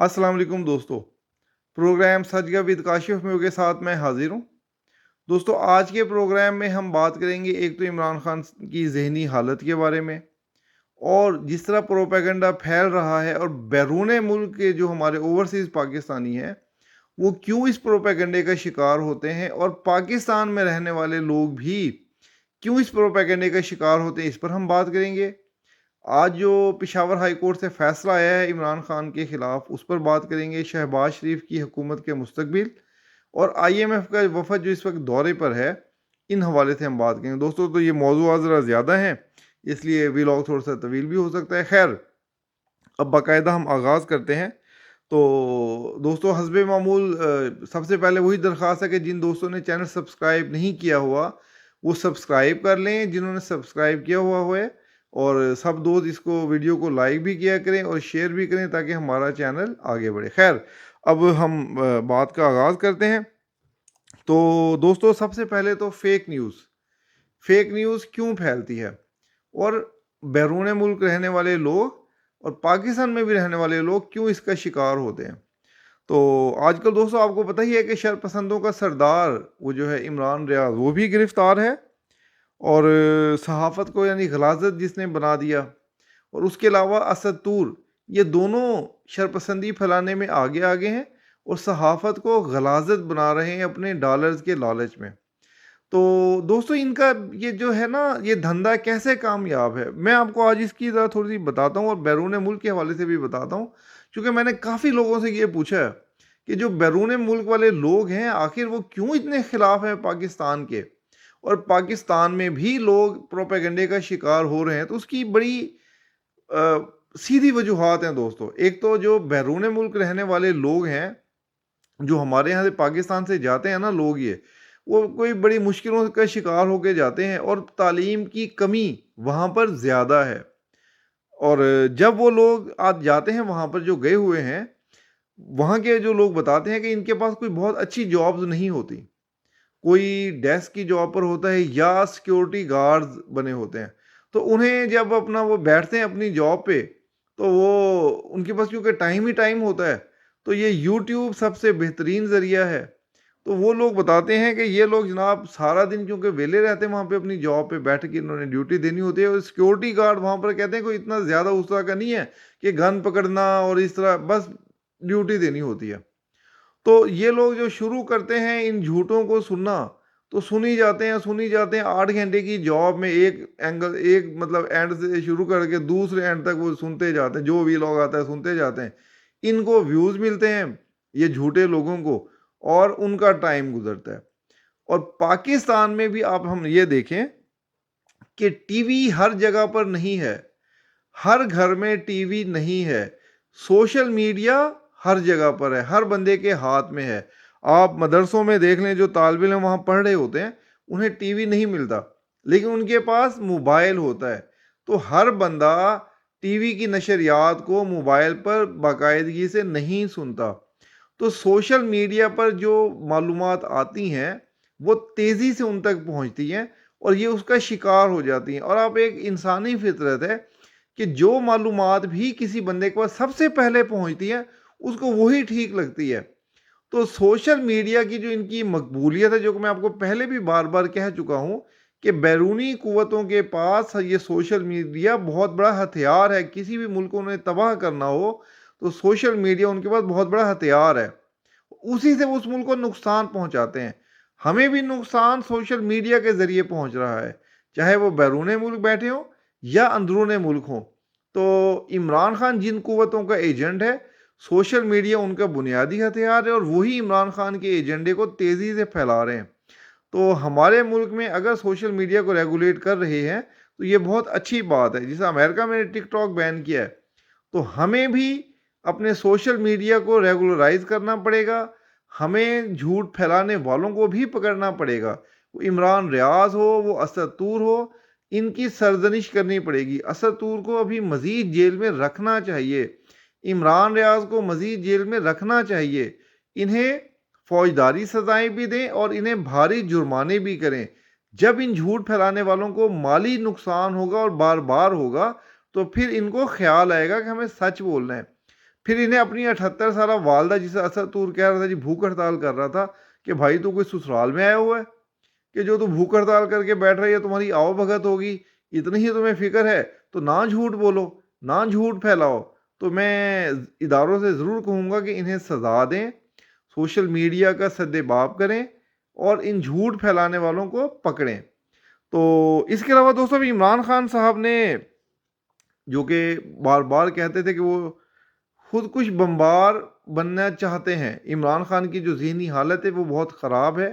अस्सलाम वालेकुम दोस्तों। प्रोग्राम सच का विद काशिफ में के साथ मैं हाजिर हूँ। दोस्तों, आज के प्रोग्राम में हम बात करेंगे एक तो इमरान खान की ज़हनी हालत के बारे में, और जिस तरह प्रोपेगेंडा फैल रहा है, और बैरून मुल्क के जो हमारे ओवरसीज़ पाकिस्तानी हैं वो क्यों इस प्रोपेगेंडे का शिकार होते हैं, और पाकिस्तान में रहने वाले लोग भी क्यों इस प्रोपेगेंडे का शिकार होते हैं, इस पर हम बात करेंगे। आज जो पेशावर हाई कोर्ट से फैसला आया है इमरान खान के खिलाफ, उस पर बात करेंगे। शहबाज शरीफ की हुकूमत के मुस्तकबिल और IMF का वफद जो इस वक्त दौरे पर है, इन हवाले से हम बात करेंगे। दोस्तों, तो ये मौजूद ज़रा ज़्यादा हैं, इसलिए व्लॉग थोड़ा सा तवील भी हो सकता है। खैर, अब बाकायदा हम आगाज़ करते हैं। तो दोस्तों, हस्बे मामूल सबसे पहले वही दरख्वास्त है कि जिन दोस्तों ने चैनल सब्सक्राइब नहीं किया हुआ वो सब्सक्राइब कर लें, जिन्होंने सब्सक्राइब किया हुआ है। और सब दोस्त इसको वीडियो को लाइक भी किया करें और शेयर भी करें ताकि हमारा चैनल आगे बढ़े। खैर, अब हम बात का आगाज़ करते हैं। तो दोस्तों, सबसे पहले तो फेक न्यूज़ क्यों फैलती है, और बैरून मुल्क रहने वाले लोग और पाकिस्तान में भी रहने वाले लोग क्यों इसका शिकार होते हैं। तो आजकल दोस्तों आपको पता ही है कि शरपसंदों का सरदार वो जो है इमरान रियाज, वो भी गिरफ्तार है। और सहाफ़त को यानी गलाज़त जिसने बना दिया, और उसके अलावा असद तूर, ये दोनों शरपसंदी फैलाने में आगे आगे हैं और सहाफ़त को गलाज़त बना रहे हैं अपने डॉलर्स के लालच में। तो दोस्तों, इनका ये जो है ना, ये धंधा कैसे कामयाब है, मैं आपको आज इसकी ज़रा थोड़ी सी बताता हूँ, और बैरून मुल्क के हवाले से भी बताता हूँ। क्योंकि मैंने काफ़ी लोगों से ये पूछा है कि जो बैरून मुल्क वाले लोग हैं आखिर वो क्यों इतने खिलाफ हैं पाकिस्तान के, और पाकिस्तान में भी लोग प्रोपेगेंडे का शिकार हो रहे हैं। तो उसकी बड़ी सीधी वजूहात हैं दोस्तों। एक तो जो बैरून मुल्क रहने वाले लोग हैं, जो हमारे यहाँ से पाकिस्तान से जाते हैं ना लोग, ये वो कोई बड़ी मुश्किलों का शिकार होके जाते हैं, और तालीम की कमी वहाँ पर ज़्यादा है। और जब वो लोग आज जाते हैं वहाँ पर, जो गए हुए हैं, वहाँ के जो लोग बताते हैं कि इनके पास कोई बहुत अच्छी जॉब्स नहीं होती। कोई डेस्क की जॉब पर होता है या सिक्योरिटी गार्ड्स बने होते हैं। तो उन्हें जब अपना वो बैठते हैं अपनी जॉब पे, तो वो उनके पास क्योंकि टाइम ही टाइम होता है, तो ये यूट्यूब सबसे बेहतरीन ज़रिया है। तो वो लोग बताते हैं कि ये लोग जनाब सारा दिन क्योंकि वेले रहते हैं वहाँ पे, अपनी जॉब पे बैठ के इन्होंने ड्यूटी देनी होती है। और सिक्योरिटी गार्ड वहाँ पर कहते हैं कोई इतना ज़्यादा उस तरह का नहीं है कि गन पकड़ना और इस तरह, बस ड्यूटी देनी होती है। तो ये लोग जो शुरू करते हैं इन झूठों को सुनना, तो सुनी जाते हैं 8 घंटे की जॉब में, एक मतलब एंड से शुरू करके दूसरे एंड तक वो सुनते जाते हैं, जो भी लोग आता है सुनते जाते हैं। इनको व्यूज़ मिलते हैं, ये झूठे लोगों को, और उनका टाइम गुजरता है। और पाकिस्तान में भी आप हम ये देखें कि टीवी हर जगह पर नहीं है, हर घर में टीवी नहीं है। सोशल मीडिया हर जगह पर है, हर बंदे के हाथ में है। आप मदरसों में देख लें, जो तालिब इल्म वहाँ पढ़ रहे होते हैं उन्हें टीवी नहीं मिलता, लेकिन उनके पास मोबाइल होता है। तो हर बंदा टीवी की नशरियात को मोबाइल पर बाकायदगी से नहीं सुनता। तो सोशल मीडिया पर जो मालूमात आती हैं वो तेज़ी से उन तक पहुंचती हैं, और ये उसका शिकार हो जाती हैं। और आप एक इंसानी फितरत है कि जो मालूमात भी किसी बंदे के पास सबसे पहले पहुंचती है उसको वही ठीक लगती है। तो सोशल मीडिया की जो इनकी मकबूलियत है, जो कि मैं आपको पहले भी बार बार कह चुका हूँ कि बैरूनी कुव्वतों के पास ये सोशल मीडिया बहुत बड़ा हथियार है। किसी भी मुल्क को उन्हें तबाह करना हो तो सोशल मीडिया उनके पास बहुत बड़ा हथियार है, उसी से वो उस मुल्क को नुकसान पहुंचाते हैं। हमें भी नुकसान सोशल मीडिया के ज़रिए पहुंच रहा है, चाहे वो बैरून मुल्क बैठे हों या अंदरून मुल्क हों। तो इमरान खान जिन कुव्वतों का एजेंट है, सोशल मीडिया उनका बुनियादी हथियार है, और वही इमरान खान के एजेंडे को तेज़ी से फैला रहे हैं। तो हमारे मुल्क में अगर सोशल मीडिया को रेगुलेट कर रहे हैं तो ये बहुत अच्छी बात है। जैसे अमेरिका में टिकटॉक बैन किया है, तो हमें भी अपने सोशल मीडिया को रेगुलराइज करना पड़ेगा। हमें झूठ फैलाने वालों को भी पकड़ना पड़ेगा। वो इमरान रियाज हो, वो असद तूर हो, इनकी सरजनिश करनी पड़ेगी। असद तूर को अभी मज़ीद जेल में रखना चाहिए, इमरान रियाज को मज़ीद जेल में रखना चाहिए। इन्हें फौजदारी सज़ाएं भी दें और इन्हें भारी जुर्माने भी करें। जब इन झूठ फैलाने वालों को माली नुकसान होगा और बार बार होगा, तो फिर इनको ख्याल आएगा कि हमें सच बोलना है। फिर इन्हें अपनी 78 साल वालदा, जिसे असद तूर कह रहा था जी भूख हड़ताल कर रहा था, कि भाई तू कोई ससुराल में आया हुआ है कि जो तू भूख हड़ताल करके बैठ रही है, तुम्हारी आओ भगत होगी, इतनी ही तुम्हें फिक्र है तो ना झूठ बोलो, ना झूठ फैलाओ। तो मैं इदारों से ज़रूर कहूँगा कि इन्हें सज़ा दें, सोशल मीडिया का सद्देबाब करें और इन झूठ फैलाने वालों को पकड़ें। तो इसके अलावा दोस्तों, अभी इमरान खान साहब ने, जो कि बार बार कहते थे कि वो खुद कुछ बम्बार बनना चाहते हैं, इमरान खान की जो ज़हनी हालत है वो बहुत ख़राब है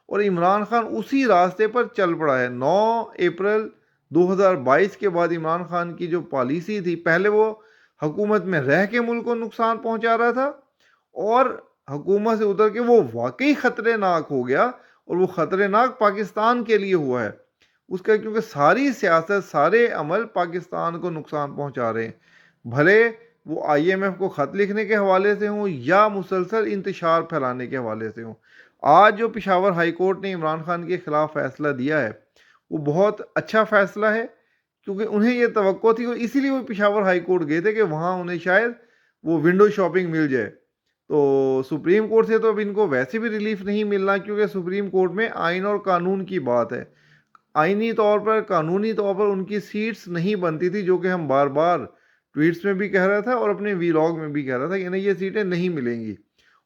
और इमरान खान उसी रास्ते पर चल पड़ा है। 9 अप्रैल 2022 के बाद इमरान खान की जो पॉलिसी थी, पहले वो हुकूमत में रह के मुल्क को नुकसान पहुंचा रहा था और हुकूमत से उतर के वो वाकई ख़तरनाक हो गया, और वो ख़तरनाक पाकिस्तान के लिए हुआ है उसका, क्योंकि सारी सियासत, सारे अमल पाकिस्तान को नुकसान पहुंचा रहे हैं। भले वो IMF को ख़त लिखने के हवाले से हों या मुसलसल इंतशार फैलाने के हवाले से हों। आज जो पेशावर हाई कोर्ट ने इमरान खान के ख़िलाफ़ फ़ैसला दिया है वो बहुत अच्छा फ़ैसला है, क्योंकि उन्हें ये तवक्को थी और इसीलिए वो पेशावर हाई कोर्ट गए थे कि वहाँ उन्हें शायद वो विंडो शॉपिंग मिल जाए। तो सुप्रीम कोर्ट से तो अब इनको वैसे भी रिलीफ नहीं मिलना, क्योंकि सुप्रीम कोर्ट में आइन और कानून की बात है। आइनी तौर पर, कानूनी तौर पर उनकी सीट्स नहीं बनती थी, जो कि हम बार बार ट्वीट्स में भी कह रहा था और अपने वीलॉग में भी कह रहा था कि नहीं, ये सीटें नहीं मिलेंगी,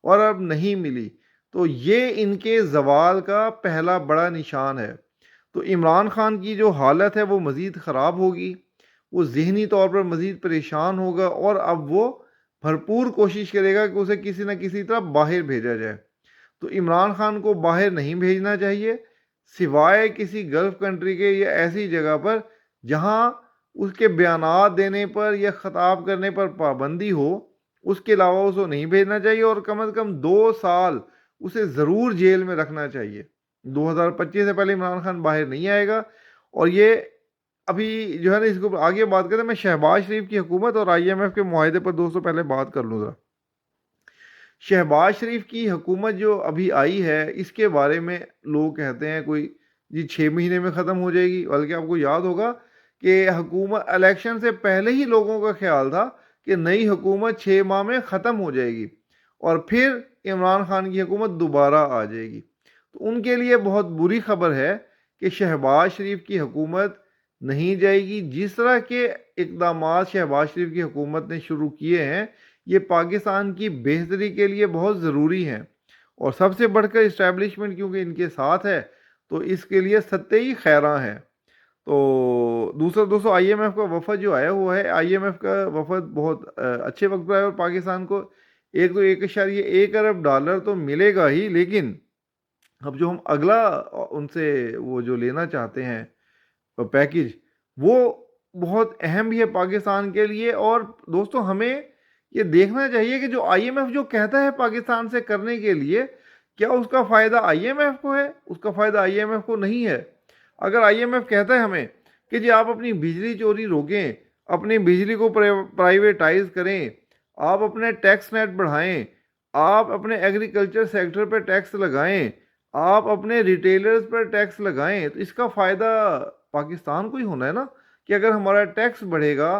और अब नहीं मिली। तो ये इनके जवाल का पहला बड़ा निशान है। तो इमरान खान की जो हालत है वो मज़ीद ख़राब होगी, वो ज़हनी तौर पर मज़ीद परेशान होगा और अब वो भरपूर कोशिश करेगा कि उसे किसी न किसी तरह बाहर भेजा जाए। तो इमरान खान को बाहर नहीं भेजना चाहिए, सिवाय किसी गल्फ़ कंट्री के या ऐसी जगह पर जहां उसके बयानात देने पर या ख़ताब करने पर पाबंदी हो, उसके अलावा उसको नहीं भेजना चाहिए और कम से कम 2 साल उसे ज़रूर जेल में रखना चाहिए। 2025 से पहले इमरान खान बाहर नहीं आएगा। और ये अभी जो है ना, इसको आगे बात करें, मैं शहबाज शरीफ की हुकूमत और IMF के मुआहदे पर दोस्तों पहले बात कर लूँ ज़रा। शहबाज शरीफ की हुकूमत जो अभी आई है, इसके बारे में लोग कहते हैं कोई जी 6 महीने में ख़त्म हो जाएगी, बल्कि आपको याद होगा कि हुकूमत इलेक्शन से पहले ही लोगों का ख्याल था कि नई हुकूमत 6 माह में ख़त्म हो जाएगी और फिर इमरान खान की हुकूमत दोबारा आ जाएगी। तो उनके लिए बहुत बुरी खबर है कि शहबाज शरीफ की हुकूमत नहीं जाएगी। जिस तरह के इकदाम शहबाज शरीफ की हुकूमत ने शुरू किए हैं, ये पाकिस्तान की बेहतरी के लिए बहुत ज़रूरी हैं, और सबसे बढ़कर इस्टेब्लिशमेंट क्योंकि इनके साथ है, तो इसके लिए सत्ते ही खैरां हैं। तो दूसरा दोस्तों, IMF का वफद जो आया हुआ है, IMF का वफद बहुत अच्छे वक्त पर आया और पाकिस्तान को एक तो 1.1 अरब डॉलर तो मिलेगा ही, लेकिन अब जो हम अगला उनसे वो जो लेना चाहते हैं पैकेज, वो बहुत अहम भी है पाकिस्तान के लिए। और दोस्तों, हमें ये देखना चाहिए कि जो IMF जो कहता है पाकिस्तान से करने के लिए, क्या उसका फ़ायदा IMF को है? उसका फ़ायदा IMF को नहीं है। अगर IMF कहता है हमें कि जी आप अपनी बिजली चोरी रोकें, अपनी बिजली को प्राइवेटाइज करें, आप अपने टैक्स नेट बढ़ाएं, आप अपने एग्रीकल्चर सेक्टर पर टैक्स लगाएं, आप अपने रिटेलर्स पर टैक्स लगाएं, तो इसका फ़ायदा पाकिस्तान को ही होना है ना। कि अगर हमारा टैक्स बढ़ेगा,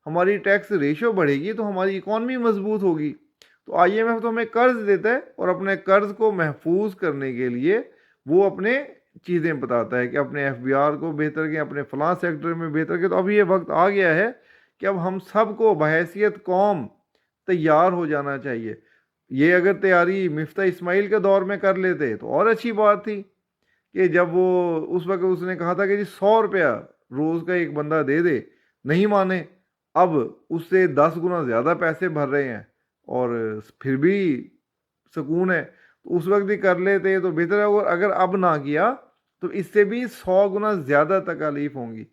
हमारी टैक्स रेशो बढ़ेगी, तो हमारी इकॉनमी मजबूत होगी। तो IMF तो हमें कर्ज देता है और अपने कर्ज को महफूज करने के लिए वो अपने चीज़ें बताता है कि अपने FBR को बेहतर करें, अपने फलां सेक्टर में बेहतर करें। तो अभी ये वक्त आ गया है कि अब हम सबको बहैसियत कौम तैयार हो जाना चाहिए। ये अगर तैयारी मिफ्ता इस्माइल के दौर में कर लेते तो और अच्छी बात थी, कि जब वो उस वक्त उसने कहा था कि जी 100 रुपया रोज़ का एक बंदा दे दे, नहीं माने, अब उससे 10 गुना ज़्यादा पैसे भर रहे हैं और फिर भी सुकून है। तो उस वक्त ही कर लेते तो बेहतर है, और अगर अब ना किया तो इससे भी 100 गुना ज़्यादा तकालीफ होंगी।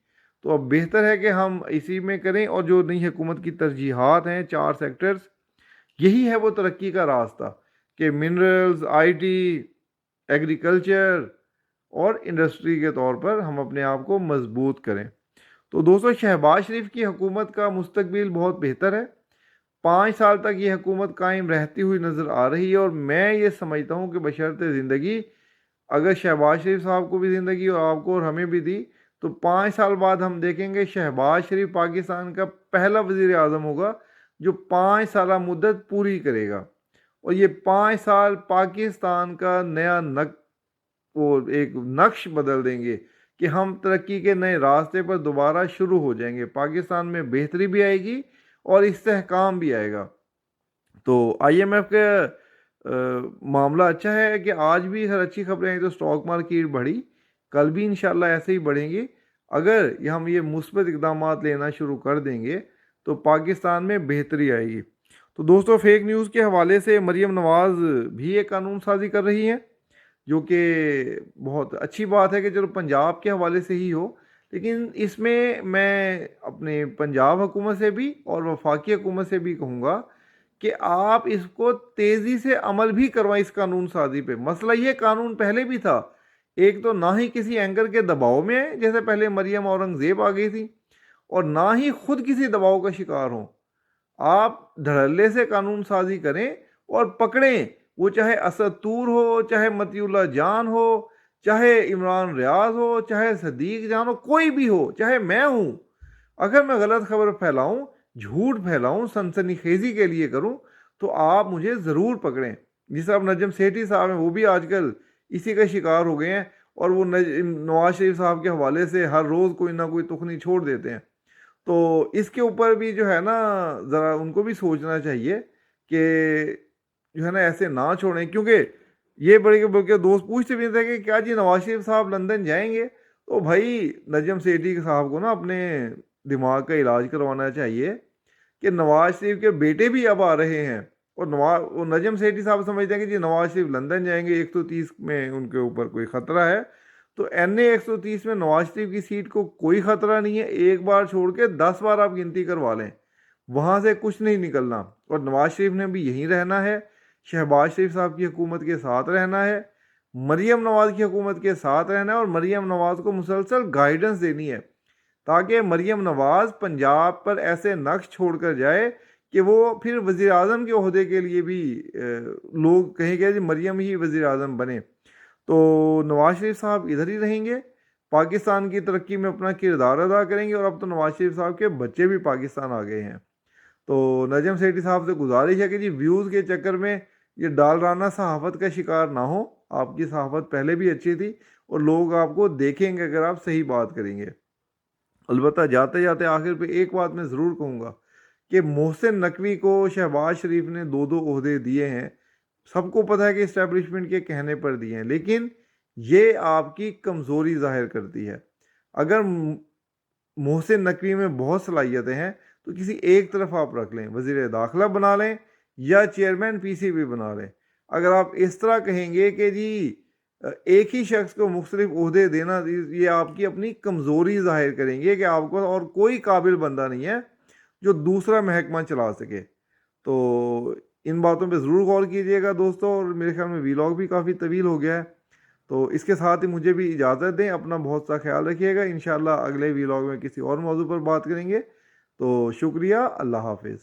तो अब बेहतर है कि हम इसी में करें, और जो नई हुकूमत की तरजीहात हैं 4 सेक्टर्स, यही है वो तरक्की का रास्ता कि मिनरल्स, IT, एग्रीकल्चर और इंडस्ट्री के तौर पर हम अपने आप को मजबूत करें। तो दोस्तों, शहबाज शरीफ की हुकूमत का मुस्तकबिल बहुत बेहतर है। 5 साल तक ये हुकूमत कायम रहती हुई नज़र आ रही है, और मैं ये समझता हूँ कि बशर्ते ज़िंदगी, अगर शहबाज शरीफ साहब को भी ज़िंदगी और आपको और हमें भी दी, तो 5 साल बाद हम देखेंगे शहबाज शरीफ पाकिस्तान का पहला वज़ीर आज़म होगा जो 5 साला मुद्दत पूरी करेगा, और ये 5 साल पाकिस्तान का नया वो एक नक्श बदल देंगे कि हम तरक्की के नए रास्ते पर दोबारा शुरू हो जाएंगे। पाकिस्तान में बेहतरी भी आएगी और इस्तेहकाम भी आएगा। तो आईएमएफ का मामला अच्छा है कि आज भी हर अच्छी खबरें आई तो स्टॉक मार्केट बढ़ी, कल भी इंशाल्लाह ऐसे ही बढ़ेंगी। अगर हम ये मुस्बत इकदाम लेना शुरू कर देंगे तो पाकिस्तान में बेहतरी आएगी। तो दोस्तों, फेक न्यूज़ के हवाले से मरीम नवाज़ भी एक कानून साजी कर रही हैं, जो कि बहुत अच्छी बात है कि चलो पंजाब के हवाले से ही हो, लेकिन इसमें मैं अपने पंजाब हुकूमत से भी और वफाकी हुकूमत से भी कहूँगा कि आप इसको तेज़ी से अमल भी करवाएं इस कानून साजी पे। मसला ये कानून पहले भी था, एक तो ना ही किसी एंकर के दबाव में है जैसे पहले मरियम औरंगज़ेब आ गई थी, और ना ही खुद किसी दबाव का शिकार हों। आप धड़ल्ले से कानून साजी करें और पकड़ें, वो चाहे असद तूर हो, चाहे मतीउल्लाह जान हो, चाहे इमरान रियाज हो, चाहे सदीक जान हो, कोई भी हो, चाहे मैं हूँ। अगर मैं गलत खबर फैलाऊं, झूठ फैलाऊं, सनसनीखेजी के लिए करूं, तो आप मुझे ज़रूर पकड़ें। जिस तरह नजम सेठी साहब हैं, वो भी आजकल इसी का शिकार हो गए हैं, और वो नवाज शरीफ साहब के हवाले से हर रोज़ कोई ना कोई तुखनी छोड़ देते हैं। तो इसके ऊपर भी जो है ना, ज़रा उनको भी सोचना चाहिए कि जो है ना ऐसे ना छोड़ें, क्योंकि ये बल्कि दोस्त पूछते भी थे कि क्या जी नवाज शरीफ साहब लंदन जाएंगे। तो भाई नजम सेठी साहब को ना अपने दिमाग का इलाज करवाना चाहिए कि नवाज शरीफ के बेटे भी अब आ रहे हैं, और वो नजम सेठी साहब समझते हैं कि जी नवाज शरीफ लंदन जाएंगे, 130 में उनके ऊपर कोई ख़तरा है। तो NA 130 में नवाज शरीफ की सीट को कोई ख़तरा नहीं है, एक बार छोड़ के 10 बार आप गिनती करवा लें, वहाँ से कुछ नहीं निकलना। और नवाज शरीफ ने भी यहीं रहना है, शहबाज शरीफ साहब की हुकूमत के साथ रहना है, मरीम नवाज़ की हुकूमत के साथ रहना है, और मरीम नवाज़ को मुसलसल गाइडेंस देनी है, ताकि मरीम नवाज़ पंजाब पर ऐसे नक्श छोड़ कर जाए कि वो फिर वज़ीर आज़म के ओहदे के लिए भी लोग कहेंगे जी मरीम ही वज़ीर आज़म बने। तो नवाज शरीफ साहब इधर ही रहेंगे, पाकिस्तान की तरक्की में अपना किरदार अदा करेंगे, और अब तो नवाज शरीफ साहब के बच्चे भी पाकिस्तान आ गए हैं। तो नजम सेठी साहब से गुजारिश है कि जी व्यूज़ के चक्कर में ये डालराना सहाफ़त का शिकार ना हो। आपकी सहाफ़त पहले भी अच्छी थी, और लोग आपको देखेंगे अगर आप सही बात करेंगे। अलबत्ता जाते जाते आखिर पे एक बात मैं ज़रूर कहूँगा कि मोहसिन नकवी को शहबाज शरीफ ने 2-2 ओहदे दिए हैं। सबको पता है कि इस्टेब्लिशमेंट के कहने पर दिए हैं, लेकिन ये आपकी कमज़ोरी ज़ाहिर करती है। अगर मोहसिन नकवी में बहुत सलाहियतें हैं तो किसी एक तरफ आप रख लें, वज़ीर दाखिला बना लें या चेयरमैन PCB बना लें। अगर आप इस तरह कहेंगे कि जी एक ही शख्स को मुख्तलिफ ओहदे देना, ये आपकी अपनी कमज़ोरी ज़ाहिर करेंगे कि आपको और कोई काबिल बंदा नहीं है जो दूसरा महकमा चला सके। तो इन बातों पे ज़रूर गौर कीजिएगा दोस्तों, और मेरे ख्याल में वीलॉग भी काफ़ी तवील हो गया है। तो इसके साथ ही मुझे भी इजाज़त दें, अपना बहुत सा ख्याल रखिएगा। इंशाल्लाह अगले वीलॉग में किसी और मौजू पर बात करेंगे। तो शुक्रिया, अल्लाह हाफिज़।